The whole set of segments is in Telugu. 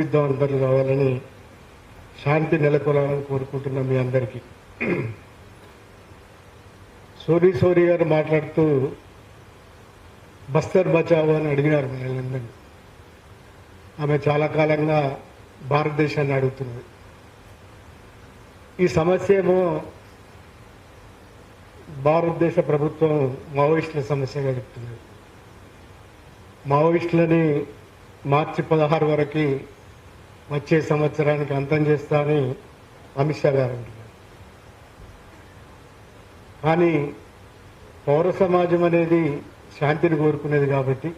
అందరూ కావాలని శాంతి నెలకొలాలని కోరుకుంటున్నాం మీ అందరికీ. సోరీ గారు మాట్లాడుతూ బస్తర్ బచావో అని అడిగినారు మనందరినీ. ఆమె చాలా కాలంగా భారతదేశాన్ని అడుగుతున్నది. ఈ సమస్య ఏమో భారతదేశ ప్రభుత్వం మావోయిస్టుల సమస్యగా చెప్తున్నది. మావోయిస్టులని మార్చి 16 వరకు వచ్చే సంవత్సరానికి అంతం చేస్తా అని అమిత్ షా గారు అంటున్నారు. కానీ పౌర సమాజం అనేది శాంతిని కోరుకునేది కాబట్టి,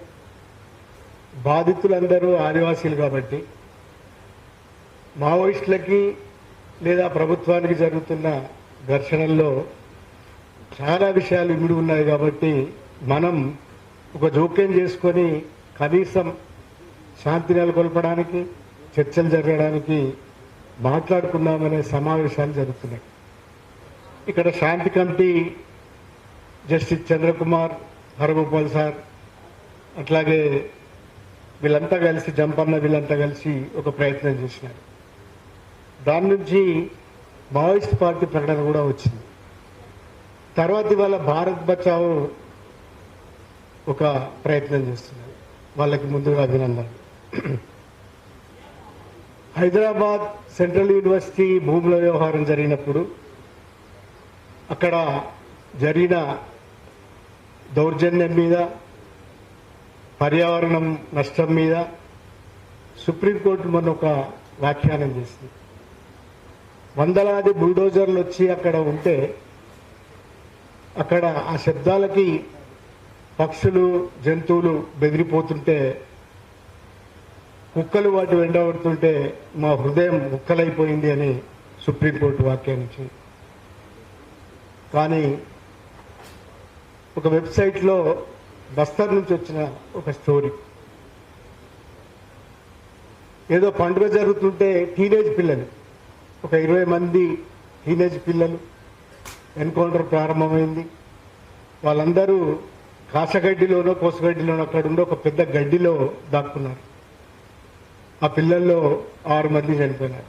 బాధితులందరూ ఆదివాసీలు కాబట్టి, మావోయిస్టులకి లేదా ప్రభుత్వానికి జరుగుతున్న ఘర్షణల్లో చాలా విషయాలు ఇమిడి ఉన్నాయి కాబట్టి మనం ఒక జోక్యం చేసుకొని కనీసం శాంతి నెలకొల్పడానికి, చర్చలు జరగడానికి మాట్లాడుకుందామనే సమావేశాలు జరుగుతున్నాయి. ఇక్కడ శాంతి committee justice Chandrakumar, Haragopal sir, అట్లాగే వీళ్ళంతా కలిసి, జంపన్న వీళ్ళంతా కలిసి ఒక ప్రయత్నం చేసినారు. దాని నుంచి మావోయిస్ట్ పార్టీ ప్రకటన కూడా వచ్చింది. తర్వాత ఇవాళ భారత్ బచావో ఒక ప్రయత్నం చేస్తున్నారు. వాళ్ళకి ముందుగా అభినందనలు. హైదరాబాద్ సెంట్రల్ యూనివర్సిటీ భూముల వ్యవహారం జరిగినప్పుడు అక్కడ జరిగిన దౌర్జన్యం మీద, పర్యావరణం నష్టం మీద సుప్రీంకోర్టు మొన్న ఒక వ్యాఖ్యానం చేసింది. వందలాది బుల్డోజర్లు వచ్చి అక్కడ ఉంటే అక్కడ ఆ శబ్దాలకి పక్షులు, జంతువులు బెదిరిపోతుంటే, కుక్కలు వాటి వెంటబడుతుంటే మా హృదయం ముక్కలైపోయింది అని సుప్రీంకోర్టు వ్యాఖ్యానించింది. కానీ ఒక వెబ్సైట్లో బస్తర్ నుంచి వచ్చిన ఒక స్టోరీ, ఏదో పండుగ జరుగుతుంటే టీనేజ్ పిల్లలు, ఒక 20 మంది టీనేజ్ పిల్లలు ఎన్కౌంటర్ ప్రారంభమైంది. వాళ్ళందరూ కాసగడ్డిలోనో కోసగడ్డిలోనో అక్కడ ఉండే ఒక పెద్ద గడ్డిలో దాక్కున్నారు. ఆ పిల్లల్లో 6 మంది చనిపోయినారు.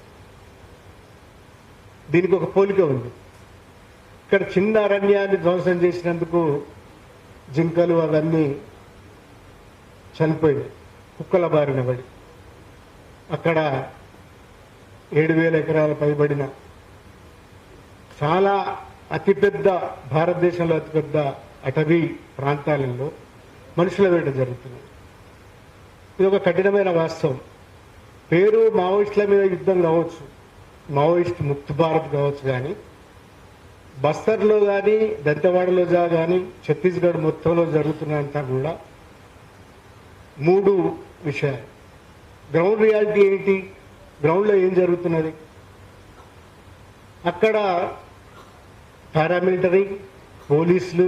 దీనికి ఒక పోలిక ఉంది. ఇక్కడ చిన్న అరణ్యాన్ని ధ్వంసం చేసినందుకు జింకలు అవన్నీ చనిపోయినాయి కుక్కల బారిన పడి. అక్కడ 7,000 ఎకరాల పైబడిన చాలా అతిపెద్ద, భారతదేశంలో అతిపెద్ద అటవీ ప్రాంతాలలో మనుషుల వేట జరుగుతుంది. ఇది ఒక కఠినమైన వాస్తవం. పేరు మావోయిస్టుల మీద యుద్ధం కావచ్చు, మావోయిస్ట్ ముక్త్ భారత్ కావచ్చు, కానీ బస్తర్లో కానీ, దంతెవాడలో కానీ, ఛత్తీస్గఢ్ మొత్తంలో జరుగుతున్నంతా కూడా 3 విషయాలు. గ్రౌండ్ రియాలిటీ ఏంటి? గ్రౌండ్లో ఏం జరుగుతున్నది? అక్కడ పారామిలిటరీ, పోలీసులు,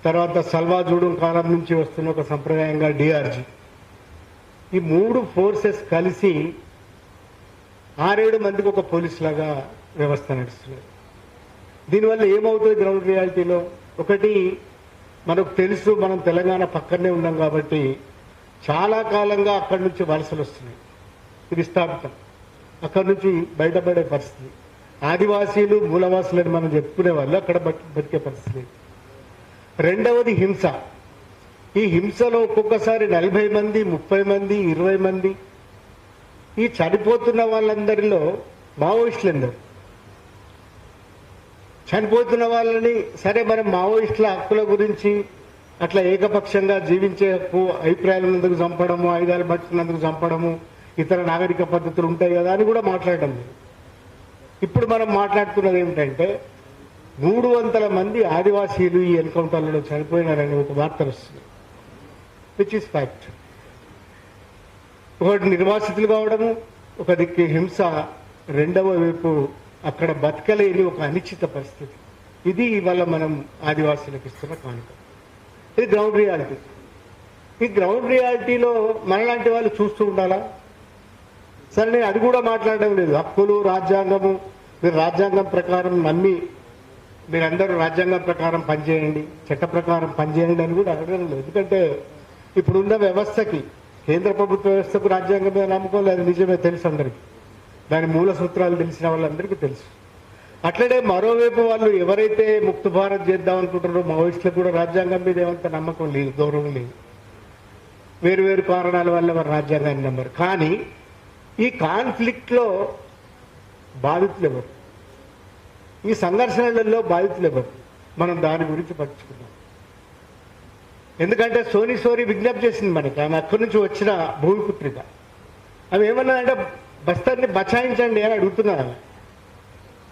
తర్వాత సల్వాజూడం కాలం నుంచి వస్తున్న ఒక సంప్రదాయంగా డిఆర్జీ, ఈ 3 ఫోర్సెస్ కలిసి 6-7 మందికి ఒక పోలీస్ లాగా వ్యవస్థ నడుస్తున్నారు. దీనివల్ల ఏమవుతుంది గ్రౌండ్ రియాలిటీలో? ఒకటి, మనకు తెలుసు, మనం తెలంగాణ పక్కనే ఉన్నాం కాబట్టి చాలా కాలంగా అక్కడి నుంచి వలసలు వస్తున్నాయి. ఇది స్థాపితం. అక్కడి నుంచి బయటపడే పరిస్థితి. ఆదివాసీలు, మూలవాసులని మనం చెప్పుకునే వాళ్ళు అక్కడ బతికే పరిస్థితి. రెండవది హింస. ఈ హింసలో ఒక్కొక్కసారి 40 మంది, 30 మంది, 20 మంది. ఈ చనిపోతున్న వాళ్ళందరిలో మావోయిస్టులు ఎందరు? చనిపోతున్న వాళ్ళని సరే, మనం మావోయిస్టుల హక్కుల గురించి అట్లా ఏకపక్షంగా జీవించే హక్కు, అభిప్రాయాలందుకు చంపడము, ఆయుధాలు పట్టుకున్నందుకు చంపడము, ఇతర నాగరిక పద్ధతులు ఉంటాయి కదా అని కూడా మాట్లాడడం లేదు. ఇప్పుడు మనం మాట్లాడుతున్నది ఏమిటంటే 300 మంది ఆదివాసీలు ఈ ఎన్కౌంటర్లలో చనిపోయినారని ఒక వార్త వస్తుంది, విచ్ ఇస్ ఫ్యాక్ట్. ఒకటి నిర్వాసితులు కావడము, ఒక దిక్కు హింస, రెండవ వైపు అక్కడ బతకలేని ఒక అనిశ్చిత పరిస్థితి. ఇది ఇవాళ మనం ఆదివాసీలకు ఇస్తున్న కానుక. ఇది గ్రౌండ్ రియాలిటీ. ఈ గ్రౌండ్ రియాలిటీలో మనలాంటి వాళ్ళు చూస్తూ ఉండాలా? సరే, నేను అది కూడా మాట్లాడడం లేదు. హక్కులు, రాజ్యాంగము, మీరు రాజ్యాంగం ప్రకారం నమ్మి మీరందరూ రాజ్యాంగం ప్రకారం పనిచేయండి, చట్ట ప్రకారం పనిచేయండి అని కూడా అడగడం లేదు. ఎందుకంటే ఇప్పుడున్న వ్యవస్థకి కేంద్ర ప్రభుత్వ వ్యవస్థకు రాజ్యాంగం మీద నమ్మకం లేదు, నిజమే, తెలుసు అందరికీ. దాని మూల సూత్రాలు తెలిసిన వాళ్ళందరికీ తెలుసు. అట్లనే మరోవైపు వాళ్ళు ఎవరైతే ముక్త భారత్ చేద్దాం అనుకుంటారో మావోయిస్టులకు కూడా రాజ్యాంగం మీద ఏమంత నమ్మకం లేదు, గౌరవం లేదు. వేరు వేరు కారణాల వల్ల వారు రాజ్యాంగాన్ని నమ్మరు. కానీ ఈ కాన్ఫ్లిక్ట్లో బాధితులు ఎవరు, ఈ సంఘర్షణలలో బాధితులు ఎవరు, మనం దాని గురించి పట్టించుకున్నాం. ఎందుకంటే సోరీ విజ్ఞప్తి చేసింది మనకి, ఆమె అక్కడి నుంచి వచ్చిన భూమిపుత్రిక. ఆమె ఏమన్నాదంటే బస్తర్ని బచాయించండి అని అడుగుతున్నారు ఆమె.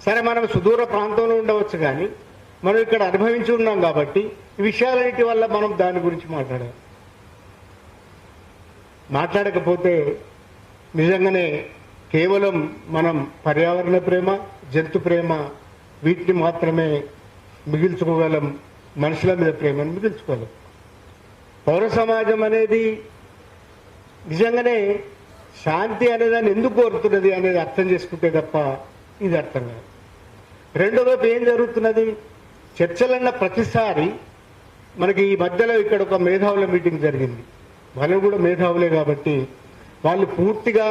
సరే, మనం సుదూర ప్రాంతంలో ఉండవచ్చు, కానీ మనం ఇక్కడ అనుభవించి ఉన్నాం కాబట్టి ఈ విషయాలన్నిటి వల్ల మనం దాని గురించి మాట్లాడకపోతే నిజంగానే కేవలం మనం పర్యావరణ ప్రేమ, జంతు ప్రేమ వీటిని మాత్రమే మిగిల్చుకోగలం, మనుషుల మీద ప్రేమను మిగిల్చుకోగలం. పౌర సమాజం అనేది నిజంగానే శాంతి అనేదాన్ని ఎందుకు కోరుతున్నది అనేది అర్థం చేసుకుంటే తప్ప ఇది అర్థం కాదు. రెండో వైపు ఏం జరుగుతున్నది, చర్చలన్న ప్రతిసారి మనకి ఈ మధ్యలో ఇక్కడ ఒక మేధావుల మీటింగ్ జరిగింది. వాళ్ళు కూడా మేధావులే కాబట్టి వాళ్ళు పూర్తిగా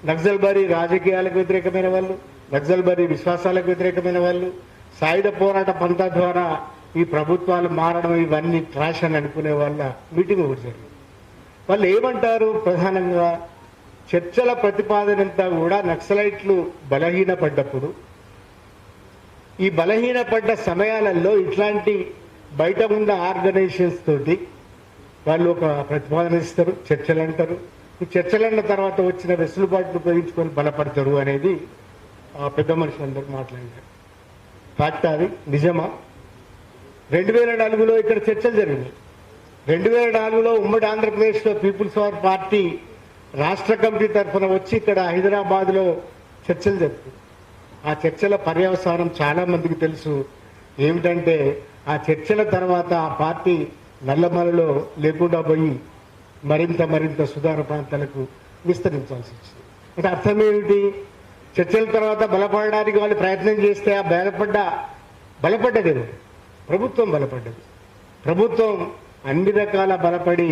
నక్సల్బరీ రాజకీయాలకు వ్యతిరేకమైన వాళ్ళు, నక్సల్బరీ విశ్వాసాలకు వ్యతిరేకమైన వాళ్ళు, సాయుధ పోరాట పంథా ద్వారా ఈ ప్రభుత్వాలు మారడం ఇవన్నీ ట్రాష్ అని అనుకునే వాళ్ళ మీటింగ్ ఒకటి జరిగింది. వాళ్ళు ఏమంటారు, ప్రధానంగా చర్చల ప్రతిపాదనంతా కూడా నక్సలైట్లు బలహీనపడ్డప్పుడు, ఈ బలహీనపడ్డ సమయాలలో ఇట్లాంటి బయట ఉన్న ఆర్గనైజేషన్స్ తోటి వాళ్ళు ఒక ప్రతిపాదన ఇస్తారు, చర్చలు అంటారు. ఈ చర్చలన్న తర్వాత వచ్చిన వెసులుబాటును ఉపయోగించుకొని బలపడతారు అనేది ఆ పెద్ద మనుషులందరూ మాట్లాడారు. ఫ్యాక్ట్ అది, నిజమా? 2004లో ఇక్కడ చర్చలు జరిగినాయి. 2004లో ఉమ్మడి ఆంధ్రప్రదేశ్లో పీపుల్స్ పవర్ పార్టీ రాష్ట్ర కమిటీ తరఫున వచ్చి ఇక్కడ హైదరాబాద్లో చర్చలు జరుగుతుంది. ఆ చర్చల పర్యవసానం చాలా మందికి తెలుసు. ఏమిటంటే ఆ చర్చల తర్వాత ఆ పార్టీ నల్లమలలో లేకుండా పోయి మరింత సుధార ప్రాంతాలకు విస్తరించాల్సి వచ్చింది. అంటే అర్థం ఏమిటి, చర్చల తర్వాత బలపడడానికి వాళ్ళు ప్రయత్నం చేస్తే ఆ బలపడ్డది ప్రభుత్వం బలపడ్డది. ప్రభుత్వం అన్ని రకాల బలపడి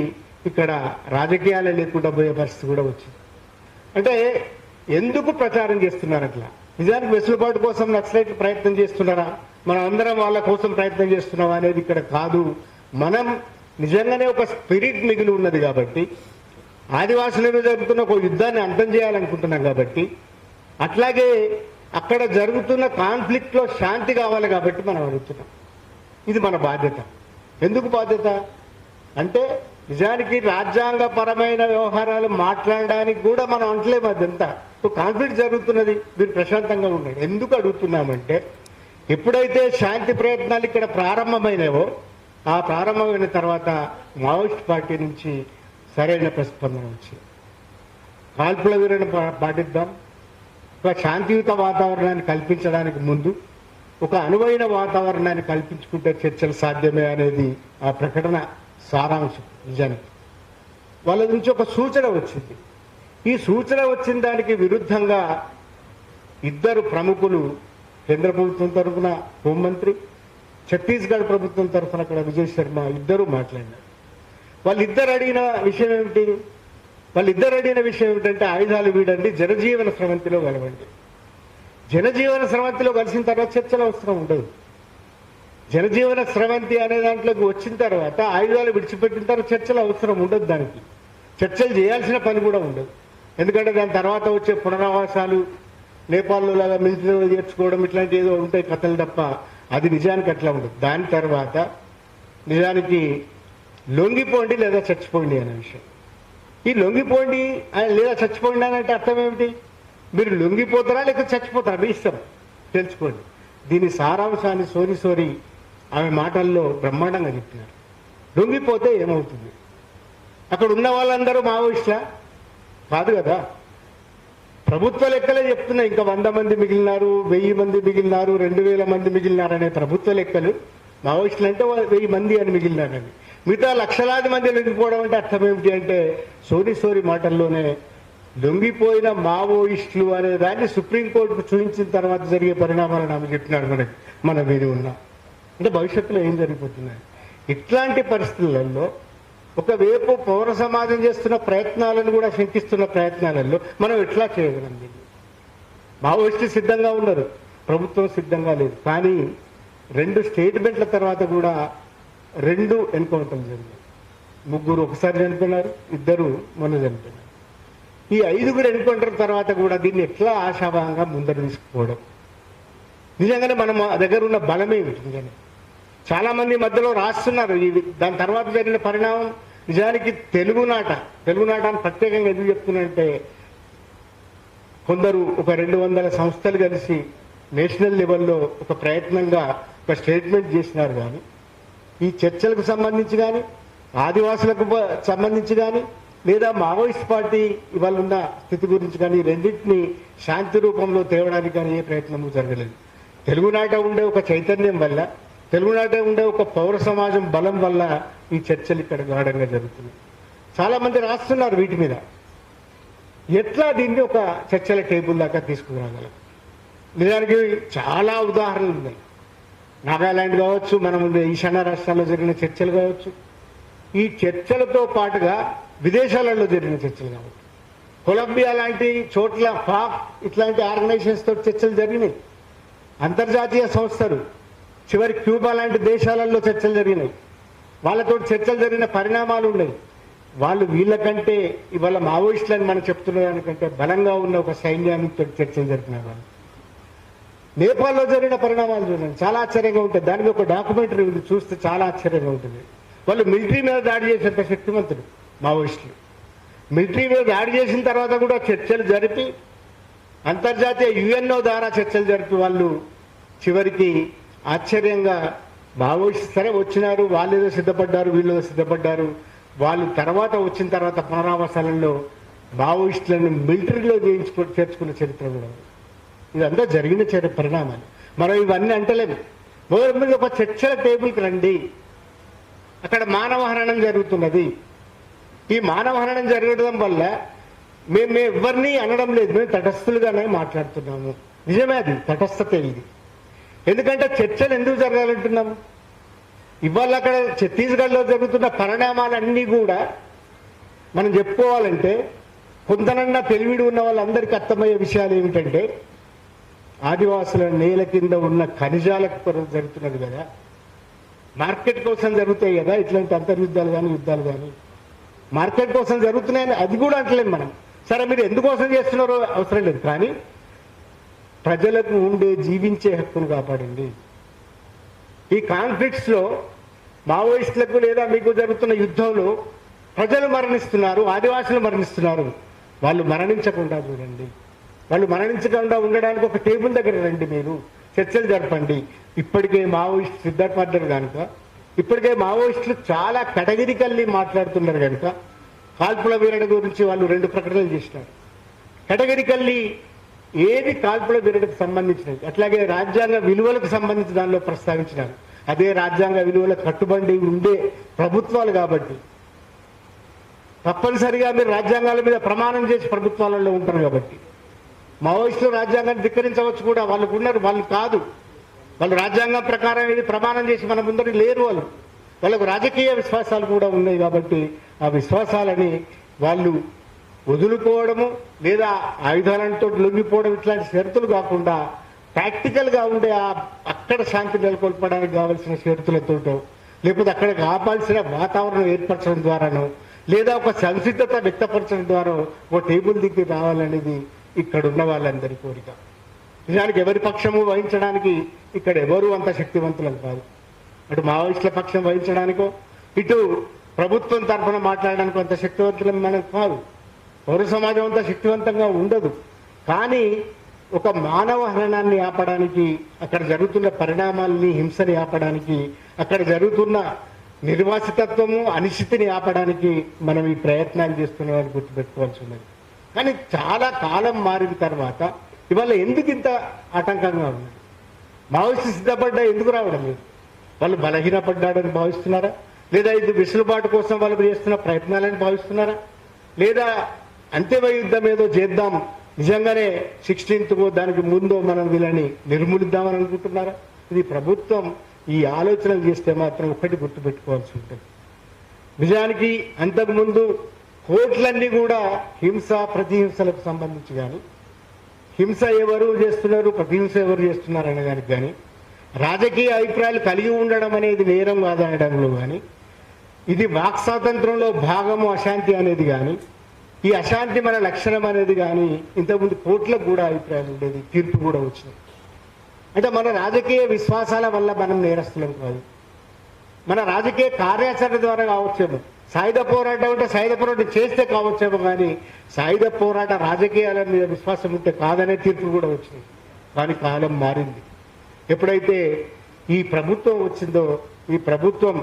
ఇక్కడ రాజకీయాలే లేకుండా పోయే పరిస్థితి కూడా వచ్చింది. అంటే ఎందుకు ప్రచారం చేస్తున్నారు అట్లా? నిజానికి వెసులుబాటు కోసం నక్సలైట్లు ప్రయత్నం చేస్తున్నారా, మనం అందరం వాళ్ళ కోసం ప్రయత్నం చేస్తున్నాం అనేది ఇక్కడ కాదు. మనం నిజంగానే ఒక స్పిరిట్ మిగిలి ఉన్నది కాబట్టి, ఆదివాసుల మీద జరుగుతున్న ఒక యుద్ధాన్ని అంతం చేయాలనుకుంటున్నాం కాబట్టి, అట్లాగే అక్కడ జరుగుతున్న కాన్ఫ్లిక్ట్లో శాంతి కావాలి కాబట్టి మనం అడుగుతున్నాం. ఇది మన బాధ్యత. ఎందుకు బాధ్యత అంటే నిజానికి రాజ్యాంగపరమైన వ్యవహారాలు మాట్లాడడానికి కూడా మనం అంటలేము. అదంతా కాన్ఫ్లిక్ట్ జరుగుతున్నది, మీరు ప్రశాంతంగా ఉండండి. ఎందుకు అడుగుతున్నామంటే ఎప్పుడైతే శాంతి ప్రయత్నాలు ఇక్కడ ప్రారంభమైనవో ఆ ప్రారంభమైన తర్వాత మావోయిస్ట్ పార్టీ నుంచి సరైన ప్రతిస్పందన వచ్చింది. కాల్పుల విరమణ పాటిద్దాం, ఒక శాంతియుత వాతావరణాన్ని కల్పించడానికి ముందు ఒక అనువైన వాతావరణాన్ని కల్పించుకుంటే చర్చలు సాధ్యమే అనేది ఆ ప్రకటన సారాంశం. నిజానికి వాళ్ళ నుంచి ఒక సూచన వచ్చింది. ఈ సూచన వచ్చిన దానికి విరుద్ధంగా ఇద్దరు ప్రముఖులు, కేంద్ర ప్రభుత్వం తరఫున హోంమంత్రి, ఛత్తీస్గఢ్ ప్రభుత్వం తరఫున అక్కడ విజయ్ శర్మ, ఇద్దరు మాట్లాడినారు. వాళ్ళిద్దరు అడిగిన విషయం ఏమిటంటే ఆయుధాలు వీడండి, జనజీవన స్రవంతిలో కలవండి. జనజీవన స్రవంతిలో కలిసిన తర్వాత చర్చల అవసరం ఉండదు. జనజీవన స్రవంతి అనే దాంట్లోకి వచ్చిన తర్వాత ఆయుధాలు విడిచిపెట్టిన తర్వాత చర్చల అవసరం ఉండదు. దానికి చర్చలు చేయాల్సిన పని కూడా ఉండదు. ఎందుకంటే దాని తర్వాత వచ్చే పునరావాసాలు, నేపాల్లో లాగా మిలిటరీలో చేర్చుకోవడం ఇట్లాంటి ఏదో ఉంటాయి కథలు తప్ప అది నిజానికి అట్లా ఉండదు. దాని తర్వాత నిజానికి లొంగిపోండి లేదా చచ్చిపోండి అనే విషయం. ఈ లొంగిపోండి లేదా చచ్చిపోండి అని అంటే అర్థం ఏమిటి? మీరు లొంగిపోతారా లేక చచ్చిపోతారా మీ ఇష్టం, తెలుసుకోండి. దీని సారాంశాన్ని సోరి ఆమె మాటల్లో బ్రహ్మాండంగా చెప్తున్నారు. లొంగిపోతే ఏమవుతుంది? అక్కడ ఉన్న వాళ్ళందరూ మావోయిస్టులా? కాదు కదా. ప్రభుత్వ లెక్కలే చెప్తున్నాయి. ఇంకా 100 మంది మిగిలినారు, 1000 మంది మిగిలినారు, 2000 మంది మిగిలినారనే ప్రభుత్వ లెక్కలు. మావోయిస్టులు అంటే 1000 మంది అని మిగిలినారని. మిగతా లక్షలాది మంది లొంగిపోవడం అంటే అర్థం ఏమిటి అంటే సోరి మాటల్లోనే లొంగిపోయిన మావోయిస్టులు అనే దాన్ని సుప్రీంకోర్టుకు చూపించిన తర్వాత జరిగే పరిణామాలను ఆమె చెప్పినాడు. మనం విని ఉన్నాం. అంటే భవిష్యత్తులో ఏం జరిగిపోతున్నాయి. ఇట్లాంటి పరిస్థితులలో ఒకవైపు పౌర సమాజం చేస్తున్న ప్రయత్నాలను కూడా శంకిస్తున్న ప్రయత్నాలలో మనం ఎట్లా చేయగలం దీన్ని? మావోయిస్టులు సిద్ధంగా ఉన్నారు, ప్రభుత్వం సిద్ధంగా లేదు. కానీ 2 స్టేట్మెంట్ల తర్వాత కూడా 2 ఎన్కౌంటర్లు జరిగాయి. 3 ఒకసారి చనిపోయినారు, 2 మొన్న చనిపోయినారు. ఈ 5 ఎన్కౌంటర్ తర్వాత కూడా దీన్ని ఎట్లా ఆశాభావంగా ముందర తీసుకుపోవడం? నిజంగానే మనం దగ్గర ఉన్న బలమే ఉంటుంది. చాలా మంది మధ్యలో రాస్తున్నారు. దాని తర్వాత జరిగిన పరిణామం నిజానికి తెలుగునాట అని ప్రత్యేకంగా ఎందుకు చెప్తున్నానంటే, కొందరు ఒక 200 సంస్థలు కలిసి నేషనల్ లెవెల్లో ఒక ప్రయత్నంగా ఒక స్టేట్మెంట్ చేసినారు. కానీ ఈ చర్చలకు సంబంధించి కానీ, ఆదివాసులకు సంబంధించి కానీ, లేదా మావోయిస్ట్ పార్టీ ఇవాళ ఉన్న స్థితి గురించి కానీ, రెండింటినీ శాంతి రూపంలో తేవడానికి కానీ ఏ ప్రయత్నము జరగలేదు. తెలుగునాట ఉండే ఒక చైతన్యం వల్ల, తెలుగునాట ఉండే ఒక పౌర సమాజం బలం వల్ల ఈ చర్చలు ఇక్కడ గాఢంగా జరుగుతున్నాయి. చాలా మంది రాస్తున్నారు వీటి మీద. ఎట్లా దీన్ని ఒక చర్చల టేబుల్ దాకా తీసుకురాగలం? నిజానికి చాలా ఉదాహరణలు ఉన్నాయి. నాగాలాండ్ కావచ్చు, మన ముందు ఈశాన్య రాష్ట్రాల్లో జరిగిన చర్చలు కావచ్చు, ఈ చర్చలతో పాటుగా విదేశాలలో జరిగిన చర్చలు కావచ్చు. కొలంబియా లాంటి చోట్ల పాక్ ఇట్లాంటి ఆర్గనైజేషన్స్ తోటి చర్చలు జరిగినాయి. అంతర్జాతీయ సంస్థలు, చివరి క్యూబా లాంటి దేశాలలో చర్చలు జరిగినాయి. వాళ్ళతో చర్చలు జరిగిన పరిణామాలు ఉన్నాయి. వాళ్ళు వీళ్ళకంటే ఇవాళ మావోయిస్టులని మనం చెప్తున్న దానికంటే బలంగా ఉన్న ఒక సైన్యానికి చర్చలు జరిపిన వాళ్ళు. నేపాల్లో జరిగిన పరిణామాలు చూడండి, చాలా ఆశ్చర్యంగా ఉంటుంది. దానికి ఒక డాక్యుమెంటరీ ఉంది, చూస్తే చాలా ఆశ్చర్యంగా ఉంటుంది. వాళ్ళు మిలిటరీ మీద దాడి చేసేంత శక్తివంతులు మావోయిస్టులు. మిలిటరీ మీద దాడి చేసిన తర్వాత కూడా చర్చలు జరిపి, అంతర్జాతీయ యుఎన్ఓ ద్వారా చర్చలు జరిపి వాళ్ళు చివరికి ఆశ్చర్యంగా మావోయిస్టు సరే వచ్చినారు, వాళ్ళు ఏదో సిద్ధపడ్డారు, వీళ్ళు ఏదో సిద్ధపడ్డారు. వాళ్ళు తర్వాత వచ్చిన తర్వాత పునరావాసాలలో మావోయిస్టులను మిలిటరీలో చేర్చుకున్న చరిత్ర కూడా. ఇదంతా జరిగిన పరిణామాలు. మనం ఇవన్నీ అంటలేము. మొదటి ఒక చర్చల టేబుల్కి రండి. అక్కడ మానవహరణం జరుగుతున్నది. ఈ మానవహరణం జరగడం వల్ల మేము ఎవరిని అనడం లేదు, మేము తటస్థులుగానే మాట్లాడుతున్నాము. నిజమే, అది తటస్థత. ఇది ఎందుకంటే చర్చలు ఎందుకు జరగాలంటున్నాము? ఇవాళ అక్కడ ఛత్తీస్గఢ్లో జరుగుతున్న పరిణామాలన్నీ కూడా మనం చెప్పుకోవాలంటే, కొంతనన్నా తెలివిడి ఉన్న వాళ్ళందరికీ అర్థమయ్యే విషయాలు ఏమిటంటే, ఆదివాసుల నేల కింద ఉన్న ఖనిజాలకు కొరకు జరుగుతున్నది కదా, మార్కెట్ కోసం జరుగుతాయి కదా ఇట్లాంటి అంతర్యుద్ధాలు కానీ యుద్ధాలు కానీ, మార్కెట్ కోసం జరుగుతున్నాయని అది కూడా అంటలేము మనం. సరే, మీరు ఎందుకోసం చేస్తున్నారో అవసరం లేదు, కానీ ప్రజలకు ఉండే జీవించే హక్కును కాపాడండి. ఈ కాన్ఫ్లిక్ట్స్ లో మావోయిస్టులకు లేదా మీకు జరుగుతున్న యుద్ధంలో ప్రజలు మరణిస్తున్నారు, ఆదివాసులు మరణిస్తున్నారు. వాళ్ళు మరణించకుండా చూడండి. వాళ్ళు మరణించకుండా ఉండడానికి ఒక టేబుల్ దగ్గర రండి, మీరు చర్చలు జరపండి. ఇప్పటికే మావోయిస్ట్ సిద్ధార్థ్ పడ్డారు కనుక, ఇప్పటికే మావోయిస్టులు చాలా కేటగిరికల్లీ మాట్లాడుతున్నారు కనుక, కాల్పుల విరమణ గురించి వాళ్ళు 2 ప్రకటనలు చేసినారు. కేటగిరికల్లీ ఏది కాల్పుల విరమణకు సంబంధించినది, అట్లాగే రాజ్యాంగ విలువలకు సంబంధించి దానిలో ప్రస్తావించినారు. అదే రాజ్యాంగ విలువలకు కట్టుబడి ఉండే ప్రభుత్వాలు కాబట్టి తప్పనిసరిగా మీరు రాజ్యాంగాల మీద ప్రమాణం చేసి ప్రభుత్వాలలో ఉంటారు కాబట్టి, మావోయిస్టులు రాజ్యాంగాన్ని ధిక్కరించవచ్చు కూడా, వాళ్ళకు ఉన్నారు. వాళ్ళు కాదు, వాళ్ళు రాజ్యాంగం ప్రకారం ఇది ప్రమాణం చేసి మన ముందరికి లేరు. వాళ్ళకు రాజకీయ విశ్వాసాలు కూడా ఉన్నాయి కాబట్టి ఆ విశ్వాసాలని వాళ్ళు వదులుకోవడము లేదా ఆయుధాలతో లొంగిపోవడం ఇట్లాంటి షరతులు కాకుండా ప్రాక్టికల్గా ఉండే అక్కడ శాంతి నెలకొల్పడానికి కావాల్సిన షరతులతోటో, లేకపోతే అక్కడ కావాల్సిన వాతావరణం ఏర్పరచడం ద్వారానో, లేదా ఒక సంసిద్ధత వ్యక్తపరచడం ద్వారా ఒక టేబుల్ దిగి రావాలనేది ఇక్కడ ఉన్న వాళ్ళందరి కోరిక. నిజానికి ఎవరి పక్షము వహించడానికి ఇక్కడ ఎవరు అంత శక్తివంతులం కాదు. అటు మావోయిస్టుల పక్షం వహించడానికో, ఇటు ప్రభుత్వం తరఫున మాట్లాడడానికి అంత శక్తివంతులం మనకు కాదు. పౌర సమాజం అంతా శక్తివంతంగా ఉండదు. కానీ ఒక మానవ హరణాన్ని ఆపడానికి, అక్కడ జరుగుతున్న పరిణామాలని, హింసని ఆపడానికి, అక్కడ జరుగుతున్న నిర్వాసితత్వము అనిశ్చితిని ఆపడానికి మనం ఈ ప్రయత్నాలు చేస్తున్నామని గుర్తుపెట్టుకోవాల్సి ఉన్నది. కానీ చాలా కాలం మారిన తర్వాత ఇవాళ ఎందుకు ఇంత ఆటంకంగా ఉన్నది? మావోయిస్టు సిద్ధపడ్డా ఎందుకు రావడం లేదు? వాళ్ళు బలహీనపడ్డాడని భావిస్తున్నారా? లేదా ఇది వెసులుబాటు కోసం వాళ్ళు చేస్తున్న ప్రయత్నాలని భావిస్తున్నారా? లేదా అంతిమ యుద్ధం ఏదో చేద్దాం, నిజంగానే 16th దానికి ముందో మనం వీళ్ళని నిర్మూలిద్దామని అనుకుంటున్నారా? ఇది ప్రభుత్వం ఈ ఆలోచనలు చేస్తే మాత్రం ఒకటి గుర్తుపెట్టుకోవాల్సి ఉంటుంది. నిజానికి అంతకుముందు కోర్టులన్నీ కూడా హింస ప్రతిహింసలకు సంబంధించి కానీ హింస ఎవరు చేస్తున్నారు ప్రతిహింస ఎవరు చేస్తున్నారు అనడానికి కానీ రాజకీయ అభిప్రాయాలు కలిగి ఉండడం అనేది నేరం కాదనడంలో కానీ ఇది వాక్ స్వాతంత్రంలో భాగము అశాంతి అనేది కానీ ఈ అశాంతి మన లక్షణం అనేది కానీ ఇంతకుముందు కోర్టులకు కూడా అభిప్రాయాలు ఉండేది, తీర్పు కూడా వచ్చింది. అంటే మన రాజకీయ విశ్వాసాల వల్ల మనం నేరస్తులం కాదు, మన రాజకీయ కార్యాచరణ ద్వారా కావచ్చేమో. సాయుధ పోరాటం అంటే సాయుధ పోరాటం చేస్తే కావచ్చేమో, కానీ సాయుధ పోరాట రాజకీయాల మీద విశ్వాసం ఉంటే కాదనే తీర్పు కూడా వచ్చింది. కానీ కాలం మారింది. ఎప్పుడైతే ఈ ప్రభుత్వం వచ్చిందో, ఈ ప్రభుత్వం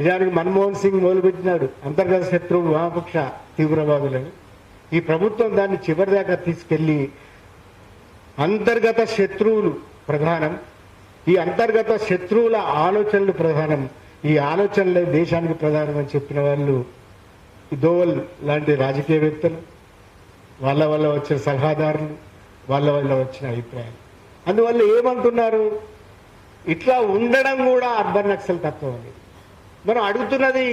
నిజానికి మన్మోహన్ సింగ్ మొదలుపెట్టినాడు అంతర్గత శత్రువులు వామపక్ష తీవ్రవాదులని. ఈ ప్రభుత్వం దాన్ని చివరిదాకా తీసుకెళ్లి అంతర్గత శత్రువులు ప్రధానం, ఈ అంతర్గత శత్రువుల ఆలోచనలు ప్రధానం, ఈ ఆలోచనలే దేశానికి ప్రధానం అని చెప్పిన వాళ్ళు ఈ దోవల్ లాంటి రాజకీయవేత్తలు, వాళ్ళ వల్ల వచ్చిన సలహాదారులు, వాళ్ళ వల్ల వచ్చిన అభిప్రాయాలు. అందువల్ల ఏమంటున్నారు, ఇట్లా ఉండడం కూడా అర్బన్ నక్సల్ తత్వం అనేది. మనం అడుగుతున్నది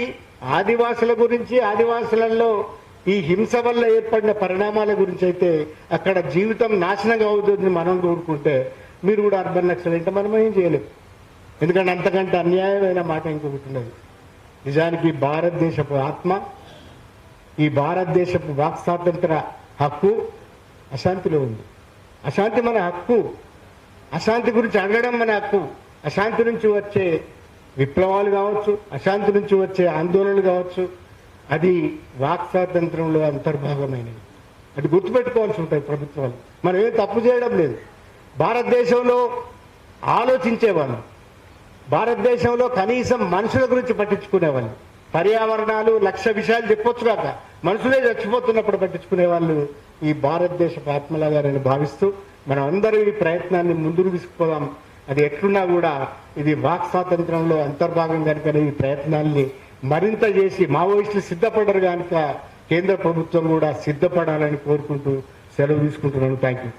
ఆదివాసుల గురించి, ఆదివాసులలో ఈ హింస వల్ల ఏర్పడిన పరిణామాల గురించి అయితే అక్కడ జీవితం నాశనంగా అవుతుంది మనం కోరుకుంటే మీరు కూడా అర్బన్ నక్సల్ అంటే మనం ఏం చేయలేము. ఎందుకంటే అంతకంటే అన్యాయమైన మాట ఇంకొకటి ఉన్నది. నిజానికి భారతదేశపు ఆత్మ, ఈ భారతదేశపు వాక్ స్వాతంత్ర హక్కు అశాంతిలో ఉంది. అశాంతి మన హక్కు, అశాంతి గురించి అడగడం మన హక్కు. అశాంతి నుంచి వచ్చే విప్లవాలు కావచ్చు, అశాంతి నుంచి వచ్చే ఆందోళనలు కావచ్చు, అది వాక్ స్వాతంత్రంలో అంతర్భాగమైనవి. అది గుర్తుపెట్టుకోవాల్సి ఉంటాయి ప్రభుత్వాలు. మనం ఏం తప్పు చేయడం లేదు. భారతదేశంలో ఆలోచించేవాళ్ళు, భారతదేశంలో కనీసం మనుషుల గురించి పట్టించుకునేవాళ్ళు, పర్యావరణాలు లక్ష విషయాలు చెప్పొచ్చు కాక మనుషులే చచ్చిపోతున్నప్పుడు పట్టించుకునే వాళ్ళు ఈ భారతదేశ ఆత్మలాగా నేను భావిస్తూ మనం అందరూ ఈ ప్రయత్నాన్ని ముందుకు తీసుకుపోదాం. అది ఎట్లున్నా కూడా ఇది వాక్ స్వాతంత్రంలో అంతర్భాగం కనుక ఈ ప్రయత్నాల్ని మరింత చేసి మావోయిస్టులు సిద్ధపడరు కనుక కేంద్ర ప్రభుత్వం కూడా సిద్ధపడాలని కోరుకుంటూ సెలవు తీసుకుంటున్నాను. Thank you.